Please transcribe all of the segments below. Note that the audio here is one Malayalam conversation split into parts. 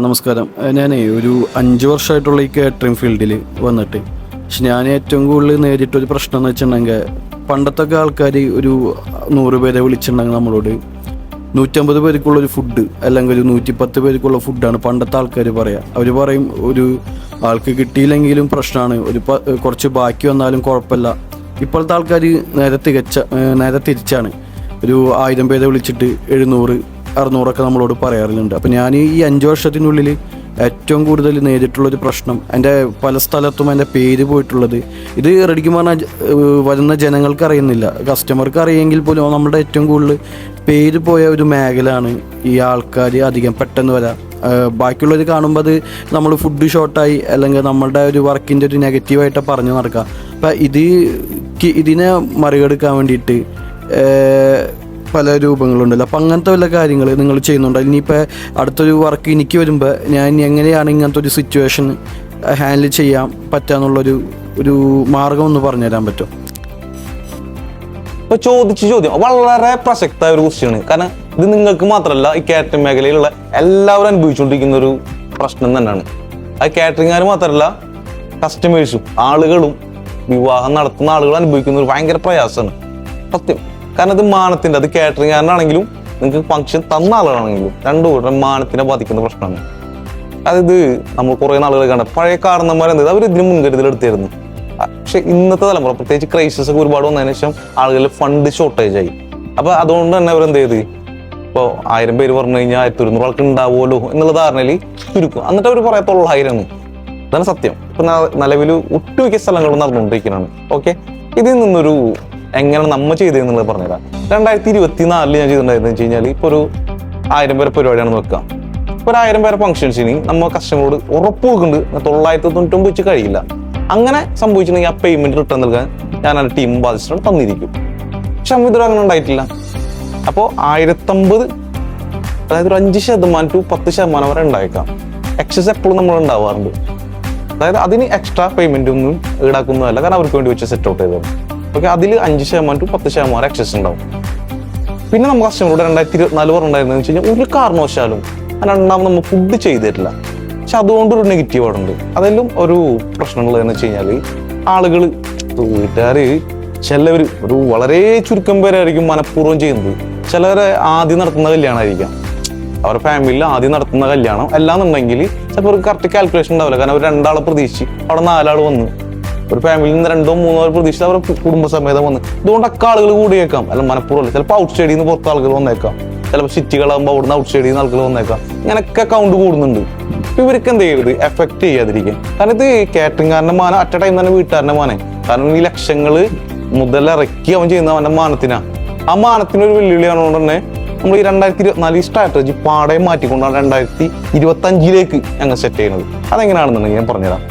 നമസ്കാരം. ഞാനേ ഒരു 5 വർഷമായിട്ടുള്ള ഈ കാറ്ററിംഗ് ഫീൽഡിൽ വന്നിട്ട്, പക്ഷെ ഞാൻ ഏറ്റവും കൂടുതൽ നേരിട്ടൊരു പ്രശ്നം എന്ന് വെച്ചിട്ടുണ്ടെങ്കിൽ, പണ്ടത്തൊക്കെ ആൾക്കാർ ഒരു 100 പേരെ വിളിച്ചിട്ടുണ്ടെങ്കിൽ നമ്മളോട് 150 പേർക്കുള്ളൊരു ഫുഡ് അല്ലെങ്കിൽ ഒരു 110 പേർക്കുള്ള ഫുഡാണ് പണ്ടത്തെ ആൾക്കാർ പറയുക. അവർ പറയും ഒരു ആൾക്ക് കിട്ടിയില്ലെങ്കിലും പ്രശ്നമാണ്, കുറച്ച് ബാക്കി വന്നാലും കുഴപ്പമില്ല. ഇപ്പോഴത്തെ ആൾക്കാർ നേരെ തിരിച്ചാണ്. ഒരു 1000 പേരെ വിളിച്ചിട്ട് 700-600 നമ്മളോട് പറയാറുണ്ട്. അപ്പോൾ ഞാൻ ഈ 5 വർഷത്തിനുള്ളിൽ ഏറ്റവും കൂടുതൽ നേരിട്ടുള്ളൊരു പ്രശ്നം, എൻ്റെ പല സ്ഥലത്തും എൻ്റെ പേര് പോയിട്ടുള്ളത്, ഇത് റെഡിക്ക് പറഞ്ഞാൽ വരുന്ന ജനങ്ങൾക്ക് അറിയുന്നില്ല, കസ്റ്റമർക്ക് അറിയെങ്കിൽ പോലും നമ്മുടെ ഏറ്റവും കൂടുതൽ പേര് പോയ ഒരു മേഖലയാണ് ഈ ആൾക്കാർ അധികം പെട്ടെന്ന് വരാം. ബാക്കിയുള്ളവർ കാണുമ്പോൾ അത് നമ്മൾ ഫുഡ് ഷോർട്ടായി അല്ലെങ്കിൽ നമ്മളുടെ ഒരു വർക്കിൻ്റെ ഒരു നെഗറ്റീവായിട്ട് പറഞ്ഞു നടക്കുക. അപ്പം ഇതിനെ മറികടക്കാൻ വേണ്ടിയിട്ട് പല രൂപങ്ങളുണ്ടല്ലോ. അപ്പം അങ്ങനത്തെ വല്ല കാര്യങ്ങൾ നിങ്ങൾ ചെയ്യുന്നുണ്ടോ? ഇനിയിപ്പോൾ അടുത്തൊരു വർക്ക് എനിക്ക് വരുമ്പോൾ ഞാൻ എങ്ങനെയാണ് ഇങ്ങനത്തെ ഒരു സിറ്റുവേഷൻ ഹാൻഡിൽ ചെയ്യാൻ പറ്റാന്നുള്ളൊരു മാർഗം ഒന്ന് പറഞ്ഞുതരാൻ പറ്റുമോ? ഇപ്പോൾ ചോദ്യം വളരെ പ്രസക്തമായ ഒരു ക്വസ്റ്റ്യാണ്. കാരണം ഇത് നിങ്ങൾക്ക് മാത്രമല്ല, ഈ കാറ്ററിംഗ് മേഖലയിലുള്ള എല്ലാവരും അനുഭവിച്ചുകൊണ്ടിരിക്കുന്ന ഒരു പ്രശ്നം തന്നെയാണ്. അത് കാറ്ററിംഗുകാർ മാത്രമല്ല, കസ്റ്റമേഴ്സും ആളുകളും വിവാഹം നടത്തുന്ന ആളുകൾ അനുഭവിക്കുന്ന ഒരു ഭയങ്കര പ്രയാസമാണ് സത്യം. കാരണം ഇത് മാനത്തിൻ്റെ, അത് കാറ്ററിംഗുകാരനാണെങ്കിലും നിങ്ങൾക്ക് ഫംഗ്ഷൻ തന്ന ആളുകളാണെങ്കിലും രണ്ടുകൂടെ മാനത്തിനെ ബാധിക്കുന്ന പ്രശ്നമാണ്. അതായത് നമ്മൾ കുറേ നാളുകൾ കണ്ട പഴയ കാരണന്മാരെന്ത് അവർ ഇതിന് മുൻകരുതലെടുത്തായിരുന്നു. പക്ഷെ ഇന്നത്തെ തലമുറ, പ്രത്യേകിച്ച് ക്രൈസിസ് ഒക്കെ ഒരുപാട് വന്നതിന് ശേഷം ആളുകളിൽ ഫണ്ട് ഷോർട്ടേജ് ആയി. അപ്പോൾ അതുകൊണ്ട് തന്നെ അവരെന്ത് ചെയ്ത്, ഇപ്പോൾ 1000 പേര് പറഞ്ഞു കഴിഞ്ഞാൽ 1100 ആൾക്ക് ഉണ്ടാവുമല്ലോ എന്നുള്ള ധാരണയിൽ ചുരുക്കും. എന്നിട്ട് അവർ പറയാത്ത 900 ഇതാണ് സത്യം. ഇപ്പം നിലവിൽ ഒട്ടുമിക്ക സ്ഥലങ്ങളും നടന്നുകൊണ്ടിരിക്കുന്നതാണ്. ഓക്കെ, ഇതിൽ നിന്നൊരു എങ്ങനെ നമ്മൾ ചെയ്തതെന്നുള്ളത് പറഞ്ഞുതരാം. 2024 ഞാൻ ചെയ്തിട്ടുണ്ടായിരുന്നു വെച്ച് കഴിഞ്ഞാൽ, ഇപ്പോൾ ഒരു 1000 പേരെ പരിപാടിയാണെന്ന് വെക്കാം. ഇപ്പോൾ ഒരു 1000 പേരെ ഫംഗ്ഷൻസിന് നമ്മൾ കസ്റ്റമറോട് ഉറപ്പ് കൊടുക്കുന്നുണ്ട് 999 വെച്ച് കഴിയില്ല. അങ്ങനെ സംഭവിച്ചിട്ടുണ്ടെങ്കിൽ ആ പേയ്മെന്റ് റിട്ടേൺ നൽകാൻ ഞാൻ ആ ടീം ബാധിച്ചിട്ട് തന്നിരിക്കും. പക്ഷെ ഇതൊരു അങ്ങനെ ഉണ്ടായിട്ടില്ല. അപ്പോൾ 1050, അതായത് ഒരു 5% to 10% വരെ ഉണ്ടായേക്കാം. എക്സസ് എപ്പോഴും നമ്മൾ ഉണ്ടാവാറുണ്ട്. അതായത് അതിന് എക്സ്ട്രാ പേയ്മെന്റ് ഒന്നും ഈടാക്കുന്നതല്ല, കാരണം അവർക്ക് വേണ്ടി വെച്ച് സെറ്റ് ഔട്ട് ചെയ്തത്. ഓക്കെ, അതിൽ 5% to 10% എക്സസ് ഉണ്ടാവും. പിന്നെ നമ്മൾ കസ്റ്റമറോട് 2024 പറഞ്ഞിട്ടുണ്ടായിരുന്നു വെച്ച് കഴിഞ്ഞാൽ, ഒരു കാരണവശാലും രണ്ടാമത് നമ്മൾ ഫുഡ് ചെയ്തിട്ടില്ല. പക്ഷെ അതുകൊണ്ടൊരു നെഗറ്റീവ് അവിടെ ഉണ്ട്. അതെല്ലാം ഒരു പ്രശ്നമുള്ളതെന്ന് വെച്ച് കഴിഞ്ഞാൽ, ആളുകൾ വീട്ടുകാർ ചിലവർ ഒരു വളരെ ചുരുക്കം പേരായിരിക്കും മനഃപൂർവ്വം ചെയ്യുന്നത്. ചിലവരെ ആദ്യം നടത്തുന്ന കല്യാണമായിരിക്കാം, അവരുടെ ഫാമിലിയിൽ ആദ്യം നടത്തുന്ന കല്യാണം അല്ലാന്നുണ്ടെങ്കിൽ ചിലപ്പോൾ ഒരു കറക്റ്റ് കാൽക്കുലേഷൻ ഉണ്ടാവില്ല. കാരണം അവർ 2 ആളെ പ്രതീക്ഷിച്ച് അവിടെ 4 ആൾ വന്നു, ഒരു ഫാമിലിയിൽ നിന്ന് 2-3 ആൾ പ്രതീക്ഷിച്ച് അവർ കുടുംബസമേതം വന്ന്. ഇതുകൊണ്ടൊക്കെ ആളുകൾ കൂടിയേക്കാം, അല്ല മനഃപൂർവ്വം. ചിലപ്പോൾ ഔട്ട് സൈഡിൽ നിന്ന് പുറത്ത് ആളുകൾ വന്നേക്കാം, ചിലപ്പോൾ സിറ്റികളാകുമ്പോൾ അവിടുന്ന് ഔട്ട് സൈഡിൽ നിന്ന് ആളുകൾ വന്നേക്കാം. ഇങ്ങനെയൊക്കെ കൗണ്ട് കൂടുന്നുണ്ട്. ഇവർക്ക് എന്ത് ചെയ്യരുത്, എഫക്ട് ചെയ്യാതിരിക്കും. കാരണം ഇത് കാറ്ററിംഗുകാരൻ്റെ മാനം അറ്റ് എ ടൈം തന്നെ വീട്ടുകാരൻ്റെ മാനം. കാരണം ഈ ലക്ഷങ്ങൾ മുതലിറക്കി അവൻ ചെയ്യുന്ന അവൻ്റെ മാനത്തിനാണ്. ആ മാനത്തിനൊരു വെല്ലുവിളിയാണുകൊണ്ട് തന്നെ നമ്മൾ ഈ 2024 സ്ട്രാറ്റജി പാടെ മാറ്റിക്കൊണ്ടാണ് 2025 ഞങ്ങൾ സെറ്റ് ചെയ്യുന്നത്. അതെങ്ങനെയാണെന്നുണ്ടെങ്കിൽ ഞാൻ പറഞ്ഞുതരാം.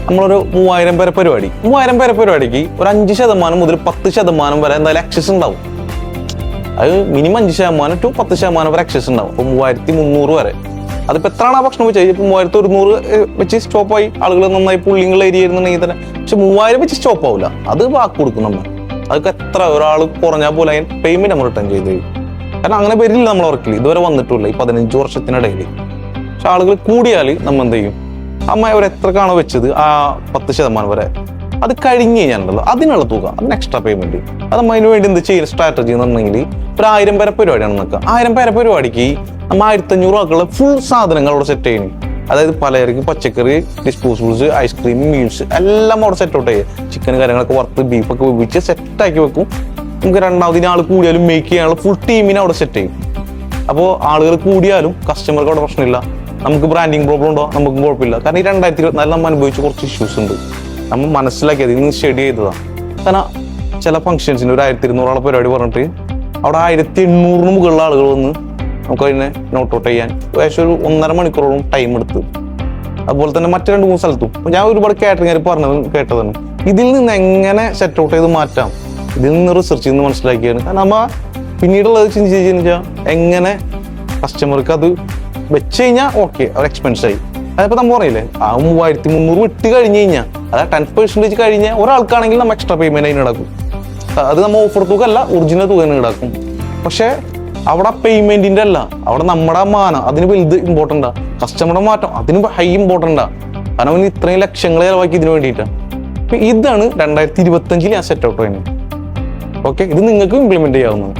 നമ്മളൊരു 3000 പേരെ പരിപാടിക്ക് ഒരു 5% മുതൽ 10% വരെ എന്തായാലും എക്സസ് ഉണ്ടാവും. അത് മിനിമം 5% to 10% വരെ എക്സസ് ഉണ്ടാവും. അപ്പോൾ 3300 വരെ. അതിപ്പോൾ എത്രയാണ് ആ ഭക്ഷണം വെച്ചാൽ, ഇപ്പോൾ 3100 വെച്ച് സ്റ്റോപ്പായി, ആളുകൾ നന്നായി പുള്ളിങ്ങൾ ഏരിയ ആയിരുന്നുണ്ടെങ്കിൽ തന്നെ. പക്ഷെ 3000 വെച്ച് സ്റ്റോപ്പ് ആവില്ല, അത് വാക്ക് കൊടുക്കും നമ്മൾ. അതൊക്കെ എത്ര ഒരാൾ കുറഞ്ഞാൽ പോലെ അതിന് പേയ്മെന്റ് നമ്മൾ റിട്ടേൺ ചെയ്ത് തരും. കാരണം അങ്ങനെ വരില്ല നമ്മൾ വർക്കിൽ ഇതുവരെ വന്നിട്ടില്ല ഈ 15 വർഷത്തിനിടയിൽ. പക്ഷെ ആളുകൾ കൂടിയാൽ നമ്മൾ എന്ത് ചെയ്യും, അമ്മ അവർ എത്രക്കാണോ വെച്ചത് ആ 10% വരെ, അത് കഴിഞ്ഞ് കഴിഞ്ഞാലുണ്ടല്ലോ അതിനുള്ള തുക, അതിന് എക്സ്ട്രാ പേയ്മെന്റ്. അത് നമ്മൾ അതിന് വേണ്ടി എന്ത് ചെയ്യുന്ന സ്ട്രാറ്റജി എന്ന് പറഞ്ഞെങ്കിൽ, ഒരു 1000 പേരെ പരിപാടിയാണ് നോക്കുക. 1000 പേരെ പരിപാടിക്ക് നമ്മൾ 1500 ആക്കുള്ള ഫുൾ സാധനങ്ങൾ അവിടെ സെറ്റ് ചെയ്യുന്നു. അതായത് പലചരക്ക്, പച്ചക്കറി, ഡിസ്പോസിബിൾസ്, ഐസ്ക്രീം, മീൽസ് എല്ലാം അവിടെ സെറ്റ് ഔട്ട് ചെയ്യുക. ചിക്കൻ കാര്യങ്ങളൊക്കെ വറുത്ത് ബീഫൊക്കെ വെച്ച് സെറ്റാക്കി വെക്കും. നമുക്ക് രണ്ടാമതിന് ആൾ കൂടിയാലും മേക്ക് ചെയ്യാനുള്ള ഫുൾ ടീമിനെ അവിടെ സെറ്റ് ചെയ്യും. അപ്പോൾ ആളുകൾ കൂടിയാലും കസ്റ്റമർക്ക് അവിടെ പ്രശ്നമില്ല. നമുക്ക് ബ്രാൻഡിങ് പ്രോബ്ലം ഉണ്ടോ, നമുക്കും കുഴപ്പമില്ല. കാരണം ഈ 2024 നമ്മൾ അനുഭവിച്ച കുറച്ച് ഇഷ്യൂസ് ഉണ്ട്, നമ്മൾ മനസ്സിലാക്കിയത് ഇന്ന് സ്റ്റഡി ചെയ്തതാണ്. കാരണം ചില ഫംഗ്ഷൻസിന് ഒരു 1200 ആളെ പരിപാടി പറഞ്ഞിട്ട് അവിടെ 1800 മുകളിലുള്ള ആളുകൾ വന്ന് നമുക്ക് അതിനെ നോട്ട് ഔട്ട് ചെയ്യാൻ ഏകദേശം ഒരു 1.5 മണിക്കൂറോളം ടൈം എടുത്ത്. അതുപോലെ തന്നെ മറ്റു 2-3 സ്ഥലത്തും ഞാൻ ഒരുപാട് കാറ്ററിംഗുകാർ പറഞ്ഞതും കേട്ടതാണ്. ഇതിൽ നിന്ന് എങ്ങനെ സെറ്റ് ഔട്ട് ചെയ്ത് മാറ്റാം, ഇതിൽ നിന്ന് റിസർച്ച് ചെയ്ത് മനസ്സിലാക്കിയാണ്. കാരണം നമ്മ പിന്നീടുള്ളത് ചിന്തിച്ചു വെച്ചാൽ എങ്ങനെ കസ്റ്റമർക്ക് അത് വെച്ച് കഴിഞ്ഞാൽ ഓക്കെ, അവർ എക്സ്പെൻസ് ആയി. അതിപ്പോൾ നമ്മൾ പറയില്ലേ, ആ 3300 വിട്ട് കഴിഞ്ഞ് കഴിഞ്ഞാൽ, അതായത് 10% കഴിഞ്ഞാൽ ഒരാൾക്കാണെങ്കിൽ നമ്മൾ എക്സ്ട്രാ പേയ്മെന്റ് അതിന് ഈടാക്കും. അത് നമ്മൾ ഓഫർ തുക അല്ല, ഒറിജിനൽ തുക തന്നെ ഈടാക്കും. പക്ഷേ അവിടെ പേയ്മെന്റിന്റെ അല്ല, അവിടെ നമ്മുടെ മാനം അതിന് വലുത് ഇമ്പോർട്ടൻ്റാ, കസ്റ്റമറുടെ മാറ്റം അതിന് ഹൈ ഇമ്പോർട്ടൻ്റാ. കാരണം അവന് ഇത്രയും ലക്ഷങ്ങൾ ചിലവാക്കി ഇതിന് വേണ്ടിയിട്ടാണ്. ഇതാണ് 2025 ഞാൻ സെറ്റ് ഔട്ട് ചെയ്യുന്നത്. ഓക്കെ, ഇത് നിങ്ങൾക്ക് ഇംപ്ലിമെന്റ് ചെയ്യാവുന്നതാണ്.